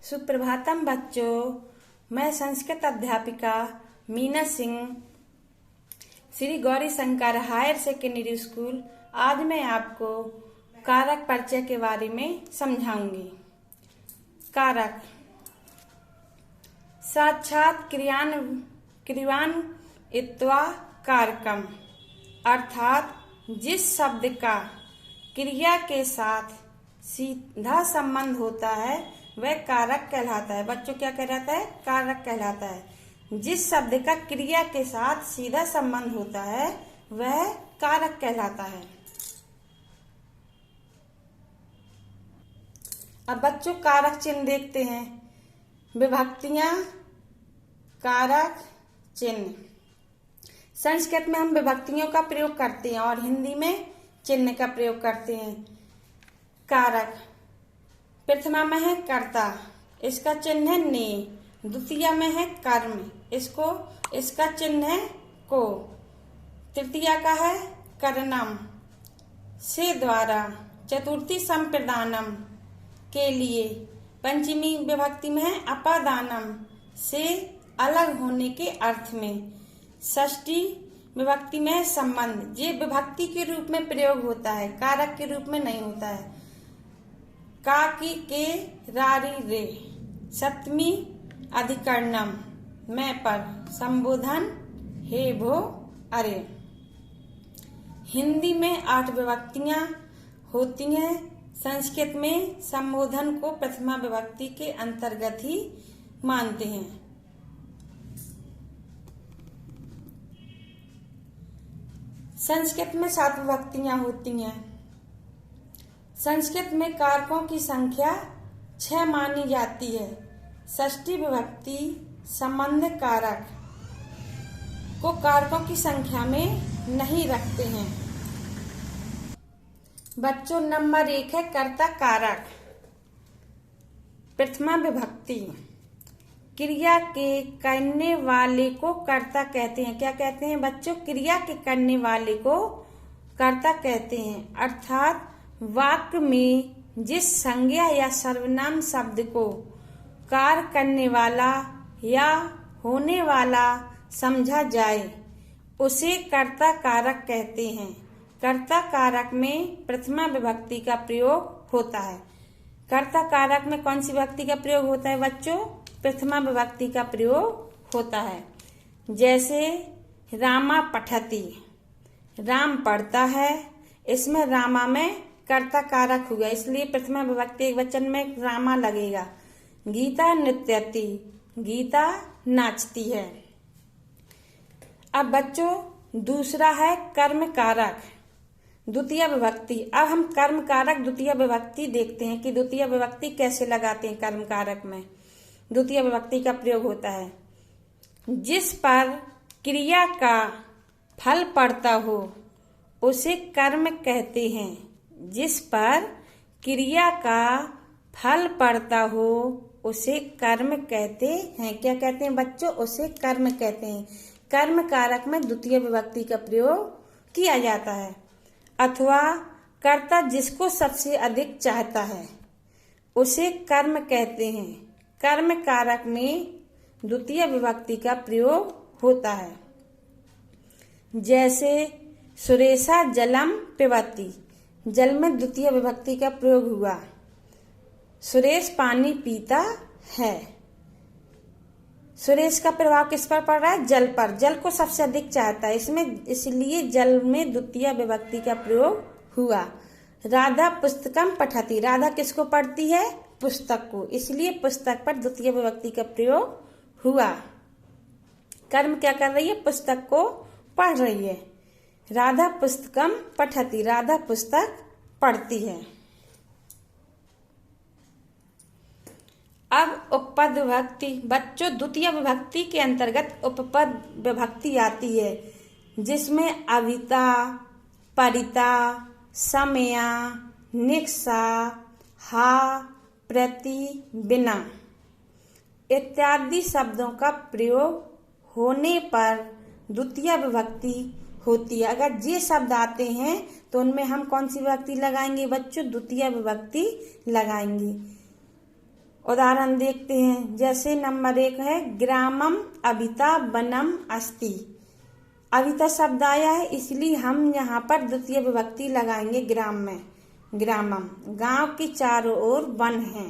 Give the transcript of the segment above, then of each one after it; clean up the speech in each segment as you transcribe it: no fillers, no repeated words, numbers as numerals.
सुप्रभातम बच्चों, मैं संस्कृत अध्यापिका Meena Singh, Shri Gauri Shankar higher secondary school. आज मैं आपको कारक परिचय के बारे में समझाऊंगी। कारक साक्षात क्रियान्वित्वा कारकम, अर्थात जिस शब्द का क्रिया के साथ सीधा संबंध होता है वह कारक कहलाता है। बच्चों, क्या कहलाता है? कारक कहलाता है। जिस शब्द का क्रिया के साथ सीधा संबंध होता है वह कारक कहलाता है। अब बच्चों, कारक चिन्ह देखते हैं। विभक्तियां, कारक चिन्ह। संस्कृत में हम विभक्तियों का प्रयोग करते हैं और हिंदी में चिन्ह का प्रयोग करते हैं। कारक प्रथमा में है कर्ता, इसका चिन्ह है ने। द्वितीय में है कर्म, इसका चिन्ह है को। तृतीया का है करनम, से द्वारा। चतुर्थी संप्रदानम के लिए। पंचमी विभक्ति में है अपादानम, से अलग होने के अर्थ में। षष्ठी विभक्ति में है संबंध, ये विभक्ति के रूप में प्रयोग होता है, कारक के रूप में नहीं होता है। का की के रारी रे। सप्तमी अधिकरणम, मैं पर। संबोधन हे भो अरे। हिंदी में 8 विभक्तियां होती हैं। संस्कृत में संबोधन को प्रथमा विभक्ति के अंतर्गत ही मानते हैं। संस्कृत में 7 विभक्तियां होती हैं। संस्कृत में कारकों की संख्या 6 मानी जाती है। षष्ठी विभक्ति संबंध कारक को कारकों की संख्या में नहीं रखते हैं। बच्चों, नंबर 1 है कर्ता कारक। प्रथमा विभक्ति क्रिया के करने वाले को कर्ता कहते हैं। क्या कहते हैं बच्चों? क्रिया के करने वाले को कर्ता कहते हैं। अर्थात वाक्य में जिस संज्ञा या सर्वनाम शब्द को कार्य करने वाला या होने वाला समझा जाए उसे कर्ता कारक कहते हैं। कर्ता कारक में प्रथमा विभक्ति का प्रयोग होता है। कर्ता कारक में कौन सी विभक्ति का प्रयोग होता है बच्चों? प्रथमा विभक्ति का प्रयोग होता है। जैसे रामा पठति, राम पढ़ता है, इसमें रामा में कर्ता कारक हुआ, इसलिए प्रथमा विभक्ति एक वचन में रामा लगेगा। गीता नृत्यति, गीता नाचती है। अब बच्चों, दूसरा है कर्म कारक द्वितीय विभक्ति। अब हम कर्म कारक द्वितीय विभक्ति देखते हैं कि द्वितीय विभक्ति कैसे लगाते हैं। कर्म कारक में द्वितीय विभक्ति का प्रयोग होता है। जिस पर क्रिया का फल पड़ता हो उसे कर्म कहते हैं। जिस पर क्रिया का फल पड़ता हो उसे कर्म कहते हैं। क्या कहते हैं बच्चों? उसे कर्म कहते हैं। कर्म कारक में द्वितीय विभक्ति का प्रयोग किया जाता है। अथवा कर्ता जिसको सबसे अधिक चाहता है उसे कर्म कहते हैं। कर्म कारक में द्वितीय विभक्ति का प्रयोग होता है। जैसे सुरेशा जलम पिबति, जल में द्वितीय विभक्ति का प्रयोग हुआ। सुरेश पानी पीता है। सुरेश का प्रभाव किस पर पड़ रहा है? जल पर। जल को सबसे अधिक चाहता है, इसलिए जल में द्वितीय विभक्ति का प्रयोग हुआ। राधा पुस्तकम पठति, राधा किसको पढ़ती है? पुस्तक को, इसलिए पुस्तक पर द्वितीय विभक्ति का प्रयोग हुआ। कर्म क्या कर रही है? पुस्तक को पढ़ रही है। राधा पुस्तकम पठति, राधा पुस्तक पढ़ती है। अब उपपद विभक्ति। बच्चों, द्वितीय विभक्ति के अंतर्गत उपपद विभक्ति आती है, जिसमें अविता, परिता, समया, निक्षा, हा, प्रति, बिना इत्यादि शब्दों का प्रयोग होने पर द्वितीय विभक्ति होती है। अगर ये शब्द आते हैं तो उनमें हम कौन सी विभक्ति लगाएंगे बच्चों? द्वितीय विभक्ति लगाएंगे। उदाहरण देखते हैं। जैसे नंबर 1 है ग्रामम अभिता वनम अस्ति। अभिता शब्द आया है इसलिए हम यहाँ पर द्वितीय विभक्ति लगाएंगे ग्राम में। ग्रामम, गांव के चारों ओर वन है।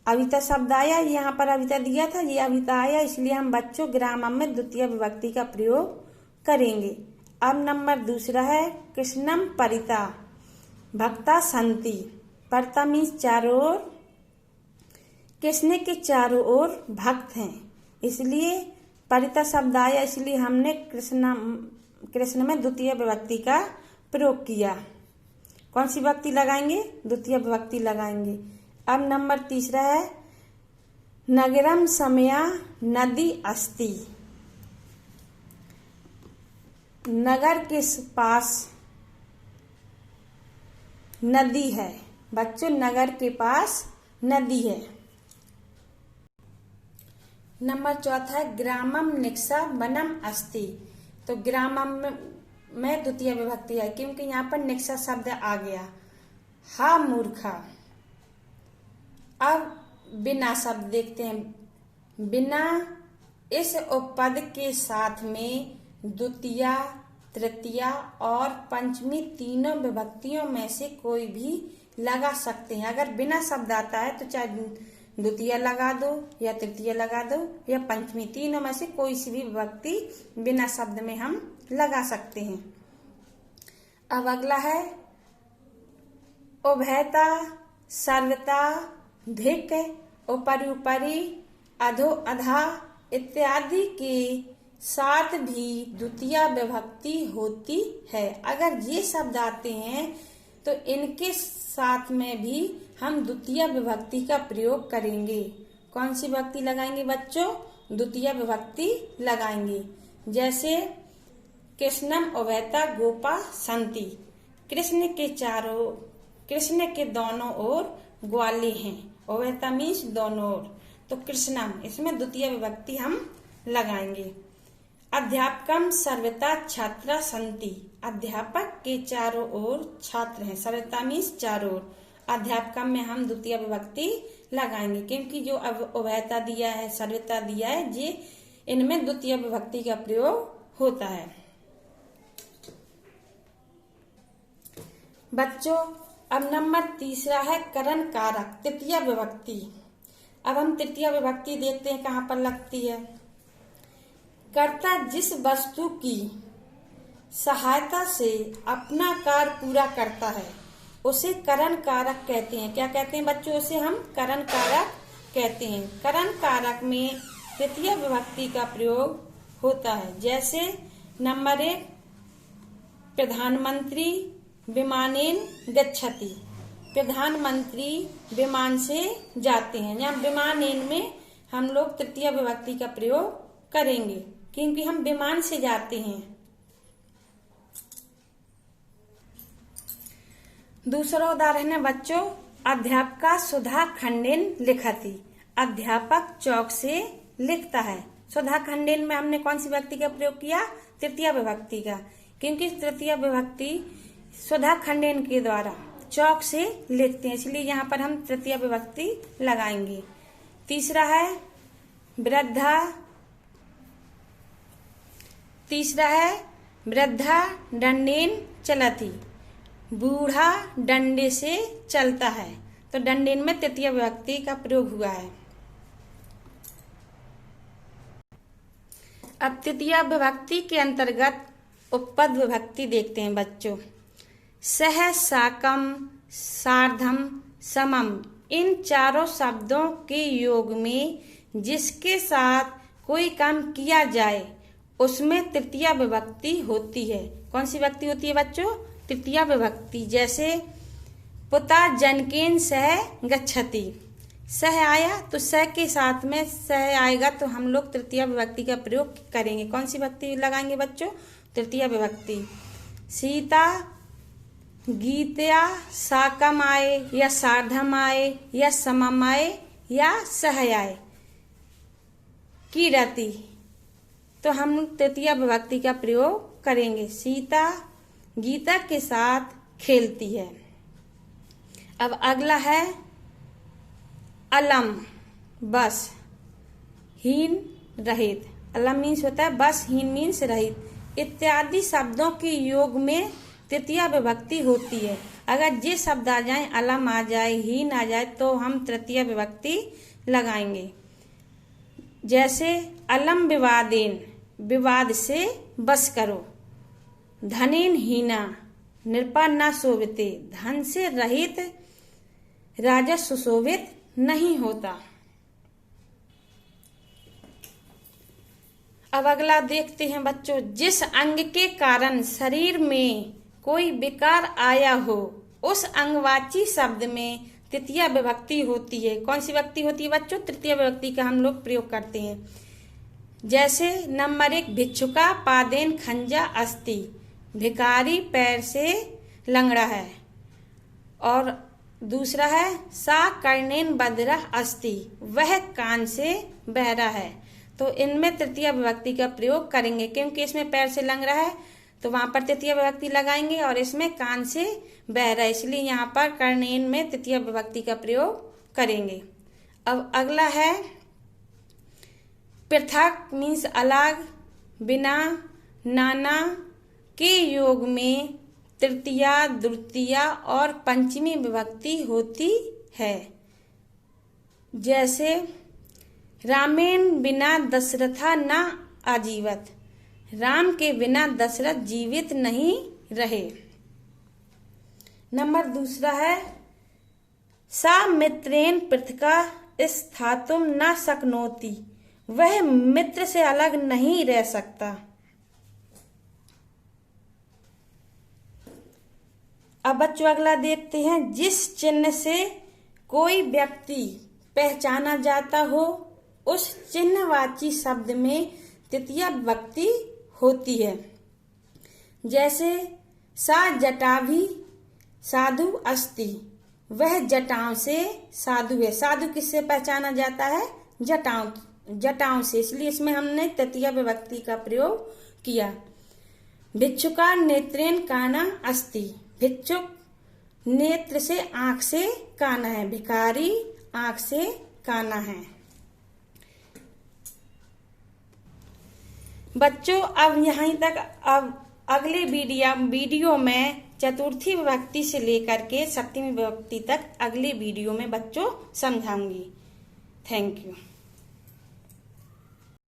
अभिता शब्द आया, यहाँ पर अभिता दिया था, ये अभिता आया, इसलिए हम बच्चों ग्रामम में द्वितीय विभक्ति का प्रयोग करेंगे। अब नंबर 2 है कृष्णम परिता भक्ता संति। परिता मीन्स चारों ओर, कृष्ण के चारों ओर भक्त हैं, इसलिए परिता शब्द आया, इसलिए हमने कृष्ण में द्वितीय विभक्ति का प्रयोग किया। कौन सी विभक्ति लगाएंगे? द्वितीय विभक्ति लगाएंगे। अब नंबर 3 है नगरम समया नदी अस्ति। नगर के पास नदी है। बच्चों नगर के पास नदी है। नंबर 4 है ग्रामम निक्सा वनम अस्ति। तो ग्रामम में द्वितीय विभक्ति है क्योंकि यहाँ पर निक्सा शब्द आ गया। हा मूर्खा। अब बिना शब्द देखते हैं। बिना इस उपपद के साथ में द्वितीया, तृतीया और पंचमी तीनों विभक्तियों में से कोई भी लगा सकते हैं। अगर बिना शब्द आता है तो चाहे द्वितीय लगा दो या तृतीय लगा दो या पंचमी, तीनों में से कोई सी भी विभक्ति बिना शब्द में हम लगा सकते हैं। अब अगला है उभयता, सर्वता, धिक, उपरि उपरि, अधो अधा इत्यादि के साथ भी द्वितीय विभक्ति होती है। अगर ये शब्द आते हैं तो इनके साथ में भी हम द्वितीय विभक्ति का प्रयोग करेंगे। कौन सी विभक्ति लगाएंगे बच्चों? द्वितीय विभक्ति लगाएंगे। जैसे कृष्णम उभयता गोपा संति। कृष्ण के दोनों ओर ग्वाले हैं। उभयता मीन्स दोनों ओर, तो कृष्णम, इसमें द्वितीय विभक्ति हम लगाएंगे। अध्यापकम सर्वता छात्रा संति। अध्यापक के चारों ओर छात्र हैं। सर्वता मीन्स चारों ओर। अध्यापकम में हम द्वितीय विभक्ति लगाएंगे क्योंकि जो उभयता दिया है, सर्वता दिया है, ये इनमें द्वितीय विभक्ति का प्रयोग होता है। बच्चों अब नंबर 3 है करण कारक, तृतीय विभक्ति। अब हम तृतीय विभक्ति देखते हैं कहाँ पर लगती है। कर्ता जिस वस्तु की सहायता से अपना कार्य पूरा करता है उसे करण कारक कहते हैं। क्या कहते हैं बच्चों? उसे हम करण कारक कहते हैं। करण कारक में तृतीय विभक्ति का प्रयोग होता है। जैसे नंबर 1 प्रधानमंत्री विमानेन गच्छति। प्रधानमंत्री विमान से जाते हैं। यहाँ विमानेन में हम लोग तृतीय विभक्ति का प्रयोग करेंगे क्योंकि हम विमान से जाते हैं। दूसरा उदाहरण है बच्चों अध्यापका सुधा खंडेन लिखति। अध्यापक चौक से लिखता है। सुधा खंडेन में हमने कौन सी विभक्ति का प्रयोग किया? तृतीय विभक्ति का, क्योंकि तृतीय विभक्ति सुधा खंडेन के द्वारा चौक से लिखते हैं, इसलिए यहाँ पर हम तृतीय विभक्ति लगाएंगे। तीसरा है वृद्धा दंडेन चलती। बूढ़ा डंडे से चलता है, तो दंडेन में तृतीय विभक्ति का प्रयोग हुआ है। अब तृतीय विभक्ति के अंतर्गत उपपद विभक्ति देखते हैं बच्चों। सह, साकम, सार्धम, समम, इन चारों शब्दों के योग में जिसके साथ कोई काम किया जाए उसमें तृतीय विभक्ति होती है। कौन सी विभक्ति होती है बच्चों? तृतीय विभक्ति। जैसे पुता जनकेन सह गच्छति। सह आया तो सह के साथ में सह आएगा तो हम लोग तृतीय विभक्ति का प्रयोग करेंगे। कौन सी विभक्ति लगाएंगे बच्चों? तृतीय विभक्ति। सीता गीतया साकम आए या सार्धम आए या समम आए या सह आए कीरति, तो हम तृतीय विभक्ति का प्रयोग करेंगे। सीता गीता के साथ खेलती है। अब अगला है अलम बस, हीन रहित। अलम मीन्स होता है बस, हीन मीन्स रहित इत्यादि शब्दों के योग में तृतीया विभक्ति होती है। अगर जे शब्द आ जाए, अलम आ जाए, हीन आ जाए, तो हम तृतीया विभक्ति लगाएंगे। जैसे अलम विवादेन, विवाद से बस करो। धनेन हीना, नृपा न शोभिते, धन से रहित राजा सुशोभित नहीं होता। अब अगला देखते हैं बच्चों, जिस अंग के कारण शरीर में कोई विकार आया हो, उस अंगवाची शब्द में तृतीया विभक्ति होती है। कौन सी विभक्ति होती है बच्चों? तृतीया विभक्ति का हम लोग प्रयोग करते हैं। जैसे नंबर 1, भिक्षुका पादेन खंजा अस्ति, भिखारी पैर से लंगड़ा है। और दूसरा है सा कर्णेन बधिरा अस्ति, वह कान से बहरा है। तो इनमें तृतीया विभक्ति का प्रयोग करेंगे, क्योंकि इसमें पैर से लंगड़ा है तो वहां पर तृतीया विभक्ति लगाएंगे, और इसमें कान से बहरा, इसलिए यहाँ पर कर्णेन में तृतीया विभक्ति का प्रयोग करेंगे। अब अगला है पृथक मीन्स अलग, बिना, नाना के योग में तृतीया, द्वितीया और पंचमी विभक्ति होती है। जैसे रामेण बिना दशरथा न आजीवत, राम के बिना दशरथ जीवित नहीं रहे। नंबर दूसरा है सा मित्रेण पृथका स्थातुम न शक्नोति, वह मित्र से अलग नहीं रह सकता। अब बच्चों अगला देखते हैं, जिस चिन्ह से कोई व्यक्ति पहचाना जाता हो, उस चिन्हवाची शब्द में तृतीया विभक्ति होती है। जैसे सा जटाभि साधु अस्ति, वह जटाओं से साधु है। साधु किससे पहचाना जाता है? जटाओं से, इसलिए इसमें हमने तृतीया विभक्ति का प्रयोग किया। भिक्षुका नेत्रेण काना अस्ति, भिक्षुक नेत्र से आंख से काना है, भिखारी आंख से काना है। बच्चों अब यहीं तक, अब अगले वीडियो में चतुर्थी विभक्ति से लेकर के सप्तमी विभक्ति तक अगले वीडियो में बच्चों समझाऊंगी। Thank you.